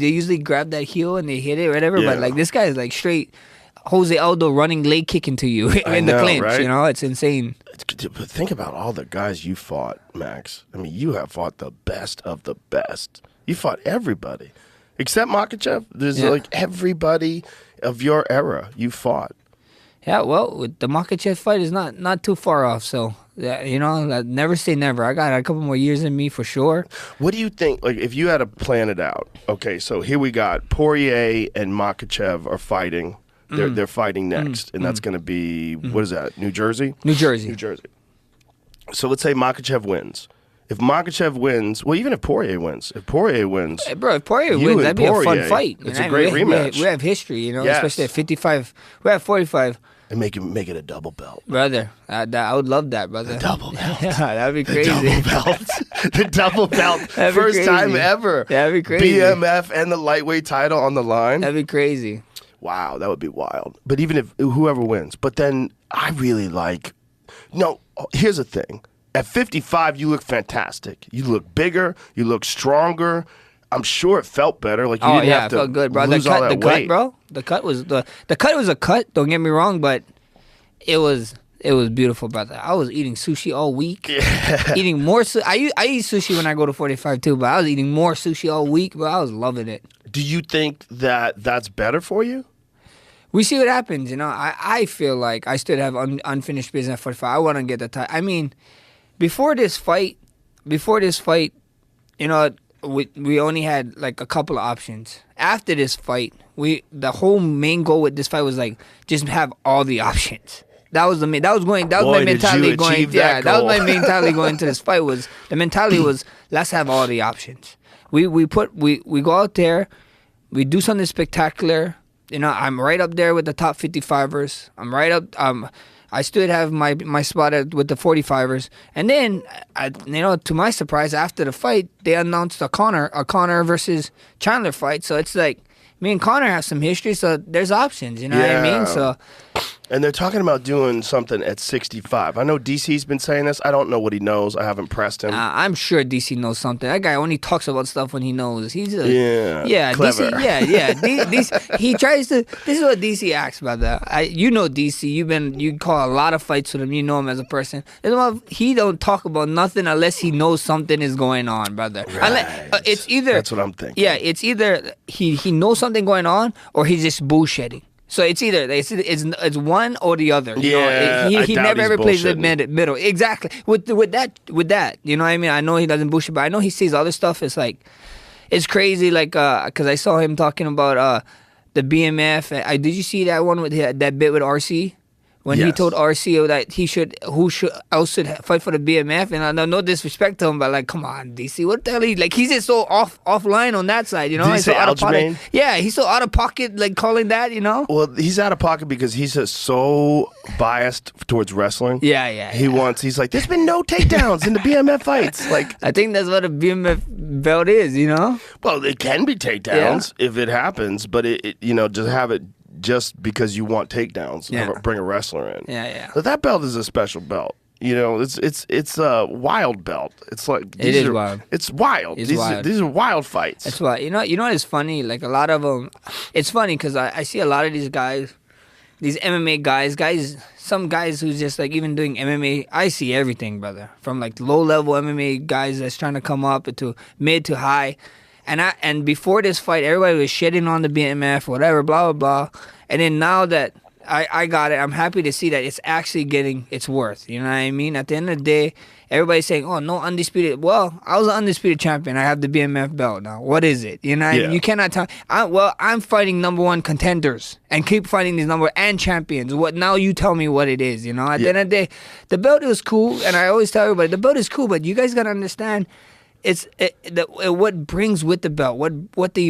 They usually grab that heel and they hit it, whatever. But like this guy is like straight Jose Aldo running leg kicking to you in the clinch. Right? You know, it's insane. But think about all the guys you fought, Max. I mean, you have fought the best of the best. You fought everybody except Makhachev. There's like everybody of your era you fought. Yeah, well, the Makhachev fight is not too far off. So, you know, never say never. I got a couple more years in me for sure. What do you think, like, if you had to plan it out? Okay, so here we got Poirier and Makhachev are fighting. They're fighting next, and that's going to be, what is that, New Jersey? New Jersey. New Jersey. So let's say Makhachev wins. If Makhachev wins, well, even if Poirier wins. If Poirier wins. Hey, bro, if Poirier wins, that'd be a fun fight. It's a great rematch. We have history, you know, especially at 55. We're at 45. And make it a double belt. Brother, I would love that, brother. The double belt. Yeah, that'd be crazy. The double belt. The double belt. First time ever. That'd be crazy. BMF and the lightweight title on the line. That'd be crazy. Wow, that would be wild. But even if whoever wins. But then I really like... No, here's the thing. At 55, you look fantastic. You look bigger. You look stronger. I'm sure it felt better. Like you didn't have to it felt good, bro. lose all that weight. Cut, bro. The cut was a cut. Don't get me wrong, but it was beautiful, brother. I was eating sushi all week. Yeah. Eating more. I eat sushi when I go to 45 too, but I was eating more sushi all week. But I was loving it. Do you think that that's better for you? We see what happens. You know, I feel like I still have unfinished business at 45. I want to get the title. I mean, before this fight, you know. We only had like a couple of options. After this fight, the whole main goal with this fight was like just have all the options. That was my mentality going. Yeah, that was my mentality going into this fight. The mentality was let's have all the options. We go out there, we do something spectacular. You know, I'm right up there with the top 55ers. I'm right up. I still have my spot with the 45ers. And then, you know, to my surprise, after the fight, they announced a Conor versus Chandler fight. So it's like, me and Conor have some history, so there's options, you know what I mean? So, and they're talking about doing something at 65. I know DC's been saying this. I don't know what he knows. I haven't pressed him. I'm sure DC knows something. That guy only talks about stuff when he knows. He's clever. DC, he tries to. This is what DC acts about that. You know DC. You call a lot of fights with him. You know him as a person. He don't talk about nothing unless he knows something is going on, brother. Right. It's either that's what I'm thinking. Yeah, it's either he knows something going on or he's just bullshitting. So it's either it's one or the other. You know? He never ever plays the middle. Exactly. With that, you know what I mean? I know he doesn't bullshit, but I know he sees other stuff. It's like, it's crazy. Like, because I saw him talking about the BMF. Did you see that one with that bit with RC? When he told RC that who should fight for the BMF, and I know no disrespect to him, but like, come on, DC, what the hell? He's just so offline on that side, you know. Did he say so Aljamain? Yeah, he's so out of pocket, like calling that, you know. Well, he's out of pocket because he's just so biased towards wrestling. He's like, there's been no takedowns in the BMF fights. Like, I think that's what a BMF belt is, you know. Well, it can be takedowns if it happens, but it you know, just have it. Just because you want takedowns, bring a wrestler in. But that belt is a special belt. You know, it's a wild belt. It's like wild. It's wild. These are wild fights. That's why you know what is funny. Like a lot of them, it's funny because I see a lot of these guys, these MMA guys, some guys who's just like even doing MMA. I see everything, brother, from like low level MMA guys that's trying to come up to mid to high. And before this fight, everybody was shitting on the BMF, whatever, blah, blah, blah. And then now that I got it, I'm happy to see that it's actually getting its worth. You know what I mean? At the end of the day, everybody's saying, oh, no undisputed. Well, I was an undisputed champion. I have the BMF belt now. What is it? You know what I mean? You cannot tell. I'm fighting #1 contenders and keep fighting these and champions. What now? You tell me what it is. You know, at the end of the day, the belt is cool. And I always tell everybody, the belt is cool, but you guys got to understand, what brings with the belt, what the